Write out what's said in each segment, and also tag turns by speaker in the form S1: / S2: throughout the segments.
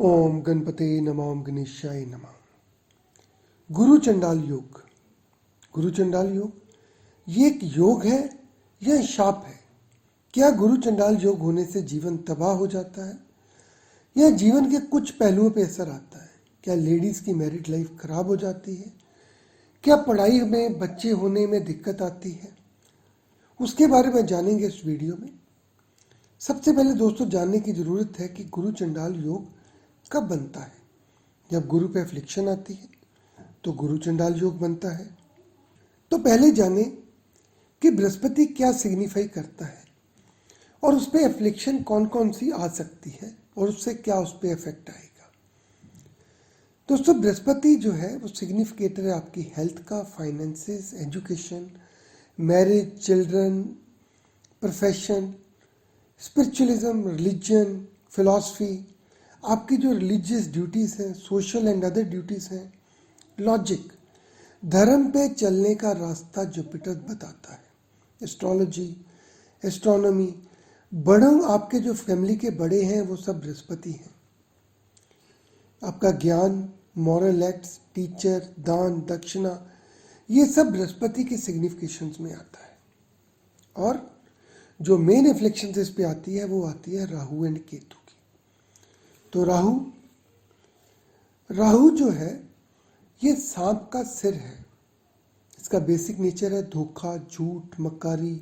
S1: ओम गणपते नमः ओम गणेशाय नमः। गुरु चंडाल योग। गुरु चंडाल योग ये एक योग है या शाप है? क्या गुरु चंडाल योग होने से जीवन तबाह हो जाता है या जीवन के कुछ पहलुओं पर असर आता है? क्या लेडीज़ की मैरिड लाइफ खराब हो जाती है? क्या पढ़ाई में बच्चे होने में दिक्कत आती है? उसके बारे में जानेंगे इस वीडियो में। सबसे पहले दोस्तों जानने की ज़रूरत है कि गुरु चंडाल योग कब बनता है। जब गुरु पे अफ्लिक्शन आती है तो गुरु चंडाल योग बनता है। तो पहले जाने कि बृहस्पति क्या सिग्निफाई करता है और उस पर अफ्लिक्शन कौन कौन सी आ सकती है और उससे क्या उस पर इफेक्ट आएगा। दोस्तों बृहस्पति जो है वो सिग्निफिकेटर है आपकी हेल्थ का, finances, education, marriage, children, profession, spiritualism, religion, philosophy, आपकी जो रिलीजियस ड्यूटीज़ हैं, सोशल एंड अदर ड्यूटीज़ हैं, लॉजिक, धर्म पे चलने का रास्ता जुपिटर बताता है। एस्ट्रोलॉजी, एस्ट्रोनॉमी, बड़ों आपके जो फैमिली के बड़े हैं वो सब बृहस्पति हैं। आपका ज्ञान, मॉरल एक्ट्स, टीचर, दान, दक्षिणा, ये सब बृहस्पति के सिग्निफिकेशंस में आता है। और जो मेन एफ्लिक्शन इस पे आती है वो आती है राहु एंड केतु की। तो राहु जो है ये सांप का सिर है। इसका बेसिक नेचर है धोखा, झूठ, मक्कारी,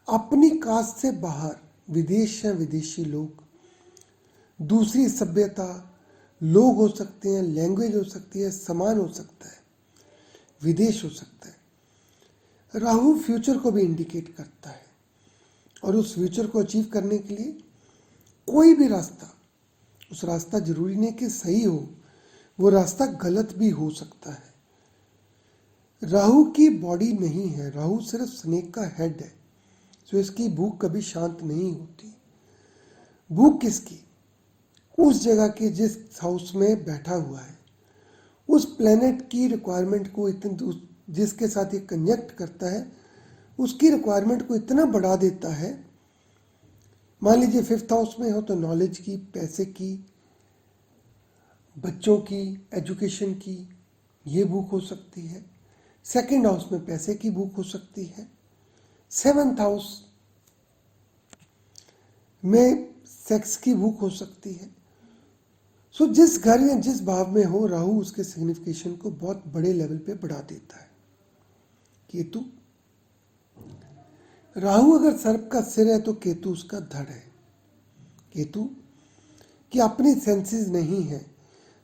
S1: अपनी कास्ट से बाहर, विदेश या विदेशी लोग, दूसरी सभ्यता, लोग हो सकते हैं, लैंग्वेज हो सकती है, सामान हो सकता है, विदेश हो सकता है। राहु फ्यूचर को भी इंडिकेट करता है और उस फ्यूचर को अचीव करने के लिए कोई भी रास्ता, उस रास्ता जरूरी नहीं कि सही हो, वो रास्ता गलत भी हो सकता है। राहु की बॉडी नहीं है, राहु सिर्फ स्नेक का हेड है। तो इसकी भूख कभी शांत नहीं होती। भूख किसकी? उस जगह के जिस हाउस में बैठा हुआ है, उस प्लेनेट की रिक्वायरमेंट को जिसके साथ ये कनेक्ट करता है उसकी रिक्वायरमेंट को इतना बढ़ा देता है। मान लीजिए 5th हाउस में हो तो नॉलेज की, पैसे की, बच्चों की, एजुकेशन की ये भूख हो सकती है। 2nd हाउस में पैसे की भूख हो सकती है। 7th हाउस में सेक्स की भूख हो सकती है। सो जिस घर या जिस भाव में हो राहु उसके सिग्निफिकेशन को बहुत बड़े लेवल पे बढ़ा देता है। केतु, राहु अगर सर्प का सिर है तो केतु उसका धड़ है। केतु की अपनी सेंसेस नहीं है।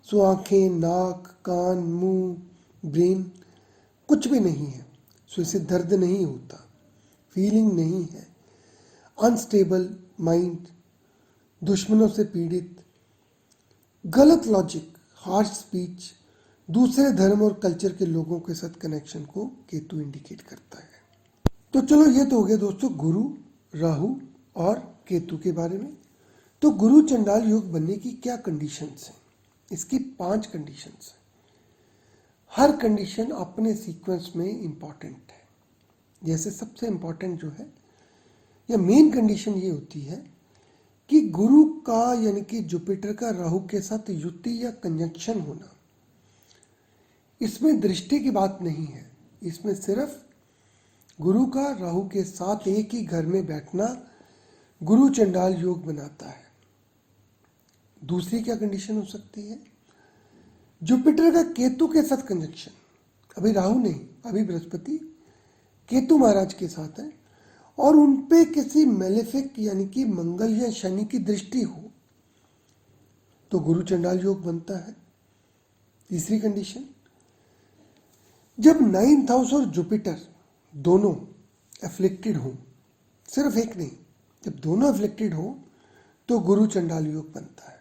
S1: सो आंखें, नाक, कान, मुंह, ब्रेन कुछ भी नहीं है। सो इसे दर्द नहीं होता, फीलिंग नहीं है, अनस्टेबल माइंड, दुश्मनों से पीड़ित, गलत लॉजिक, हार्श स्पीच, दूसरे धर्म और कल्चर के लोगों के साथ कनेक्शन को केतु इंडिकेट करता है। तो चलो ये तो हो गया दोस्तों गुरु, राहु और केतु के बारे में। तो गुरु चंडाल योग बनने की क्या कंडीशंस हैं? इसकी 5 कंडीशंस हैं। हर कंडीशन अपने सीक्वेंस में इंपॉर्टेंट है। जैसे सबसे इंपॉर्टेंट जो है या मेन कंडीशन ये होती है कि गुरु का यानी कि जुपिटर का राहु के साथ युति या कंजंक्शन होना। इसमें दृष्टि की बात नहीं है, इसमें सिर्फ गुरु का राहु के साथ एक ही घर में बैठना गुरु चंडाल योग बनाता है। दूसरी क्या कंडीशन हो सकती है? जुपिटर का केतु के साथ कंजंक्शन। अभी राहु नहीं, अभी बृहस्पति केतु महाराज के साथ है और उन पे किसी मेलेफिक यानी कि मंगल या शनि की दृष्टि हो तो गुरु चंडाल योग बनता है। तीसरी कंडीशन, जब 9th हाउस और जुपिटर दोनों एफ्लिक्टेड हो, सिर्फ एक नहीं, जब दोनों एफ्लिक्टेड हो तो गुरु चंडाल योग बनता है।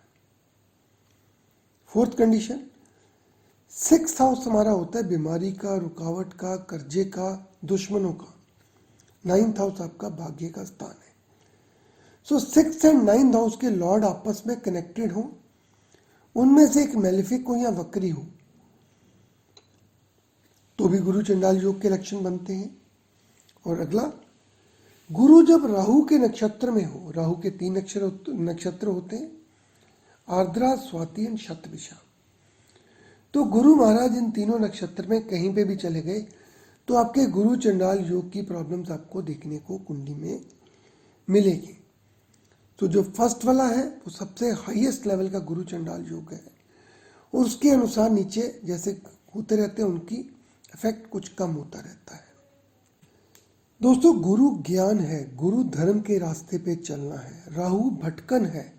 S1: 4th कंडीशन, 6th हाउस हमारा होता है बीमारी का, रुकावट का, कर्जे का, दुश्मनों का। 9th हाउस आपका भाग्य का स्थान है। सो 6th एंड 9th हाउस के लॉर्ड आपस में कनेक्टेड हो, उनमें से एक मेलेफिक हो या वक्री हो तो भी गुरु चंडाल योग के लक्षण बनते हैं। और अगला, गुरु जब राहु के नक्षत्र में हो, राहु के 3 नक्षत्र होते हैं, आर्द्रा, स्वाति एंड शतभिषा। तो गुरु महाराज इन तीनों नक्षत्र में कहीं पे भी चले गए तो आपके गुरु चंडाल योग की प्रॉब्लम्स आपको देखने को कुंडली में मिलेगी। तो जो फर्स्ट वाला है वो सबसे हाईएस्ट लेवल का गुरु चंडाल योग है, और उसके अनुसार नीचे जैसे होते रहते हैं उनकी इफेक्ट कुछ कम होता रहता है। दोस्तों, गुरु ज्ञान है, गुरु धर्म के रास्ते पे चलना है, राहु भटकन है,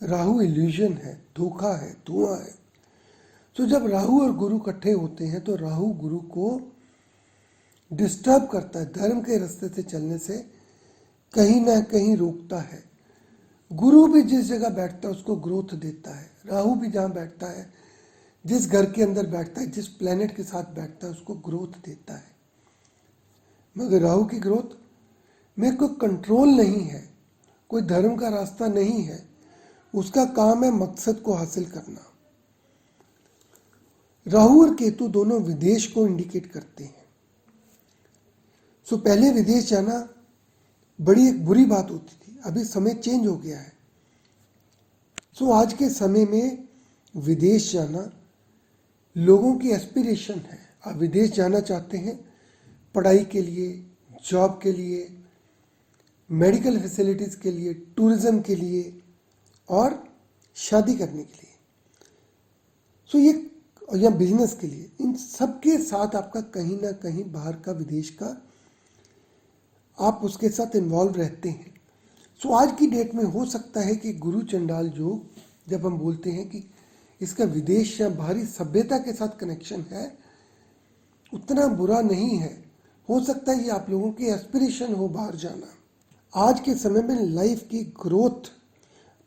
S1: राहु इल्यूजन है, धोखा है, धुआं है। तो जब राहु और गुरु इकट्ठे होते हैं तो राहु गुरु को डिस्टर्ब करता है, धर्म के रास्ते से चलने से कहीं ना कहीं रोकता है। गुरु भी जिस जगह बैठता है उसको ग्रोथ देता है, राहु भी जहाँ बैठता है, जिस घर के अंदर बैठता है, जिस प्लेनेट के साथ बैठता है उसको ग्रोथ देता है। मगर राहु की ग्रोथ में कोई कंट्रोल नहीं है, कोई धर्म का रास्ता नहीं है, उसका काम है मकसद को हासिल करना। राहु और केतु दोनों विदेश को इंडिकेट करते हैं। सो पहले विदेश जाना बड़ी एक बुरी बात होती थी, अभी समय चेंज हो गया है। सो आज के समय में विदेश जाना लोगों की एस्पिरेशन है। आप विदेश जाना चाहते हैं पढ़ाई के लिए, जॉब के लिए, मेडिकल फैसिलिटीज़ के लिए, टूरिज्म के लिए और शादी करने के लिए, सो ये या बिजनेस के लिए, इन सब के साथ आपका कहीं ना कहीं बाहर का, विदेश का, आप उसके साथ इन्वॉल्व रहते हैं। सो आज की डेट में हो सकता है कि गुरु चंडाल योग, जब हम बोलते हैं कि इसका विदेश या बाहरी सभ्यता के साथ कनेक्शन है, उतना बुरा नहीं है। हो सकता है ये आप लोगों की एस्पिरेशन हो बाहर जाना। आज के समय में लाइफ की ग्रोथ,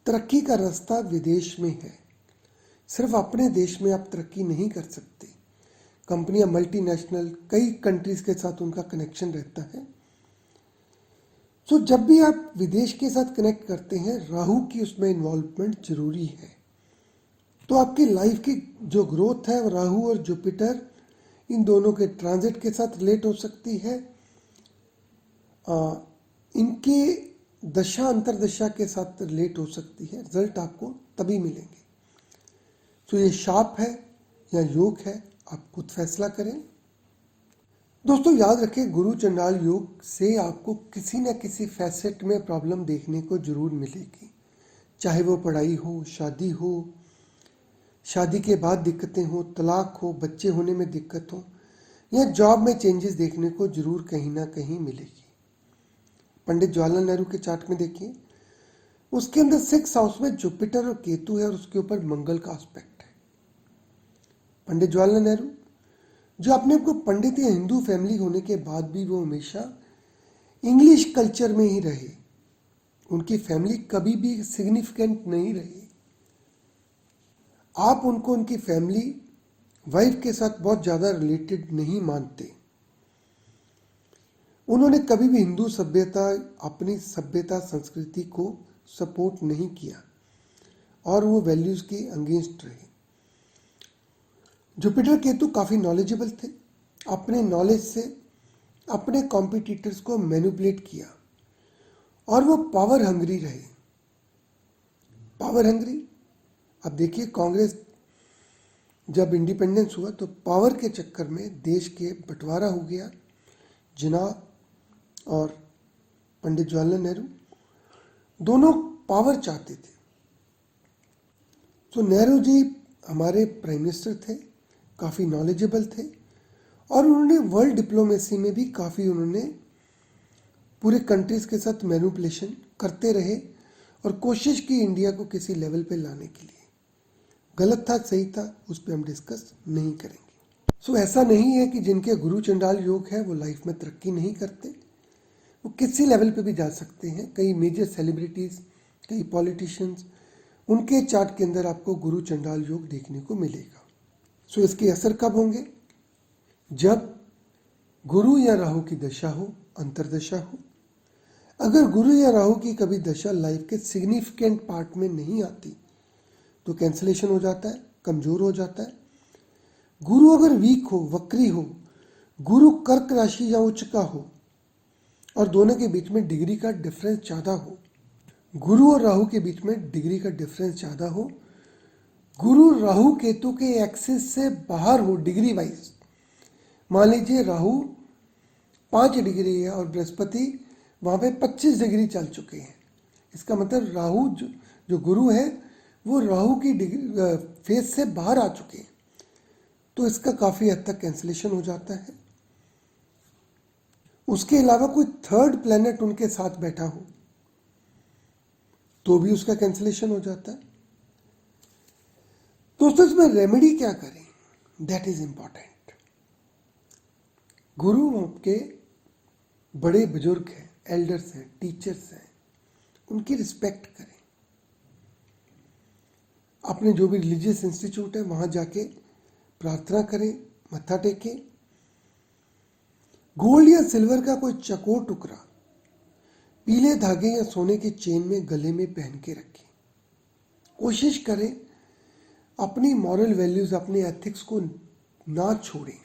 S1: तरक्की का रास्ता विदेश में है। सिर्फ अपने देश में आप तरक्की नहीं कर सकते। कंपनियां मल्टीनेशनल, कई कंट्रीज के साथ उनका कनेक्शन रहता है। तो जब भी आप विदेश के साथ कनेक्ट करते हैं, राहु की उसमें इन्वॉल्वमेंट जरूरी है। तो आपकी लाइफ की जो ग्रोथ है, राहु और जुपिटर इन दोनों के ट्रांजिट के साथ रिलेट हो सकती है। इनके दशा अंतरदशा के साथ रिलेट हो सकती है। रिजल्ट आपको तभी मिलेंगे। तो ये शाप है या योग है, आप खुद फैसला करें। दोस्तों, याद रखें, गुरु चंडाल योग से आपको किसी न किसी फैसेट में प्रॉब्लम देखने को जरूर मिलेगी। चाहे वो पढ़ाई हो, शादी के बाद दिक्कतें हो, तलाक हो, बच्चे होने में दिक्कत हो, या जॉब में चेंजेस देखने को जरूर कहीं ना कहीं मिलेगी। पंडित जवाहरलाल नेहरू के चार्ट में देखिए, उसके अंदर 6 हाउस में जुपिटर और केतु है और उसके ऊपर मंगल का एस्पेक्ट है। पंडित जवाहरलाल नेहरू जो अपने आप को पंडित या हिंदू फैमिली होने के बाद भी वो हमेशा इंग्लिश कल्चर में ही रहे। उनकी फैमिली कभी भी सिग्निफिकेंट नहीं रही। आप उनको उनकी फैमिली वाइफ के साथ बहुत ज़्यादा रिलेटेड नहीं मानते। उन्होंने कभी भी हिंदू सभ्यता, अपनी सभ्यता, संस्कृति को सपोर्ट नहीं किया और वो वैल्यूज़ के अगेंस्ट रहे। जुपिटर केतु काफ़ी नॉलेजेबल थे। अपने नॉलेज से अपने कॉम्पिटिटर्स को मैनिपुलेट किया और वो पावर हंग्री रहे। पावर हंग्री, अब देखिए, कांग्रेस जब इंडिपेंडेंस हुआ तो पावर के चक्कर में देश के बंटवारा हो गया। जिन्ना और पंडित जवाहरलाल नेहरू दोनों पावर चाहते थे। तो नेहरू जी हमारे प्राइम मिनिस्टर थे, काफ़ी नॉलेजेबल थे और उन्होंने वर्ल्ड डिप्लोमेसी में भी काफ़ी उन्होंने पूरे कंट्रीज़ के साथ मैनिपुलेशन करते रहे और कोशिश की इंडिया को किसी लेवल पे लाने के लिए। गलत था, सही था, उस पर हम डिस्कस नहीं करेंगे। सो ऐसा नहीं है कि जिनके गुरु चंडाल योग है वो लाइफ में तरक्की नहीं करते। वो किसी लेवल पे भी जा सकते हैं। कई मेजर सेलिब्रिटीज़, कई पॉलिटिशियंस, उनके चार्ट के अंदर आपको गुरु चंडाल योग देखने को मिलेगा। सो इसके असर कब होंगे? जब गुरु या राहु की दशा हो, अंतरदशा हो। अगर गुरु या राहु की कभी दशा लाइफ के सिग्निफिकेंट पार्ट में नहीं आती तो कैंसलेशन हो जाता है, कमजोर हो जाता है। गुरु अगर वीक हो, वक्री हो, गुरु कर्क राशि या उच्च का हो और दोनों के बीच में डिग्री का डिफरेंस ज़्यादा हो गुरु और राहु के बीच में डिग्री का डिफरेंस ज़्यादा हो, गुरु राहु केतु के एक्सिस से बाहर हो डिग्री वाइज। मान लीजिए राहु 5 डिग्री है और बृहस्पति वहाँ पे 25 डिग्री चल चुके हैं, इसका मतलब राहु जो गुरु है वो राहु की डिग्री फेस से बाहर आ चुके हैं, तो इसका काफ़ी हद तक कैंसिलेशन हो जाता है। उसके अलावा कोई थर्ड प्लेनेट उनके साथ बैठा हो तो भी उसका कैंसिलेशन हो जाता है। दोस्तों इसमें रेमेडी क्या करें, दैट इज इंपॉर्टेंट। गुरु आपके बड़े बुजुर्ग हैं, एल्डर्स हैं, टीचर्स हैं, उनकी रिस्पेक्ट करें। अपने जो भी रिलीजियस इंस्टीट्यूट है वहां जाके प्रार्थना करें, मत्था टेकें। गोल्ड या सिल्वर का कोई चकोर टुकड़ा पीले धागे या सोने के चेन में गले में पहन के रखें। कोशिश करें अपनी मॉरल वैल्यूज, अपने एथिक्स को ना छोड़ें।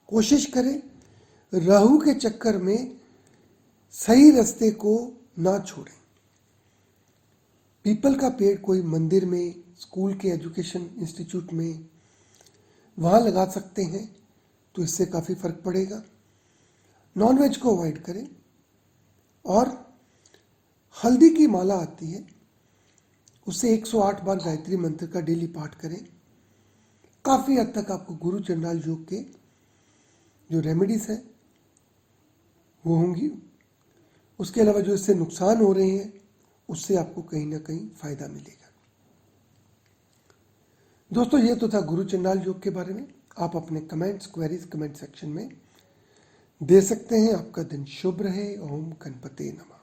S1: कोशिश करें राहु के चक्कर में सही रास्ते को ना छोड़ें। पीपल का पेड़ कोई मंदिर में, स्कूल के एजुकेशन इंस्टीट्यूट में वहाँ लगा सकते हैं तो इससे काफ़ी फर्क पड़ेगा। नॉनवेज को अवॉइड करें और हल्दी की माला आती है उससे 108 बार गायत्री मंत्र का डेली पाठ करें। काफ़ी हद तक आपको गुरु चंडाल योग के जो रेमेडीज हैं वो होंगी। उसके अलावा जो इससे नुकसान हो रहे हैं उससे आपको कहीं ना कहीं फायदा मिलेगा। दोस्तों ये तो था गुरु चंडाल योग के बारे में। आप अपने कमेंट्स, क्वेरीज कमेंट सेक्शन में दे सकते हैं। आपका दिन शुभ रहे। ओम गणपते नमः।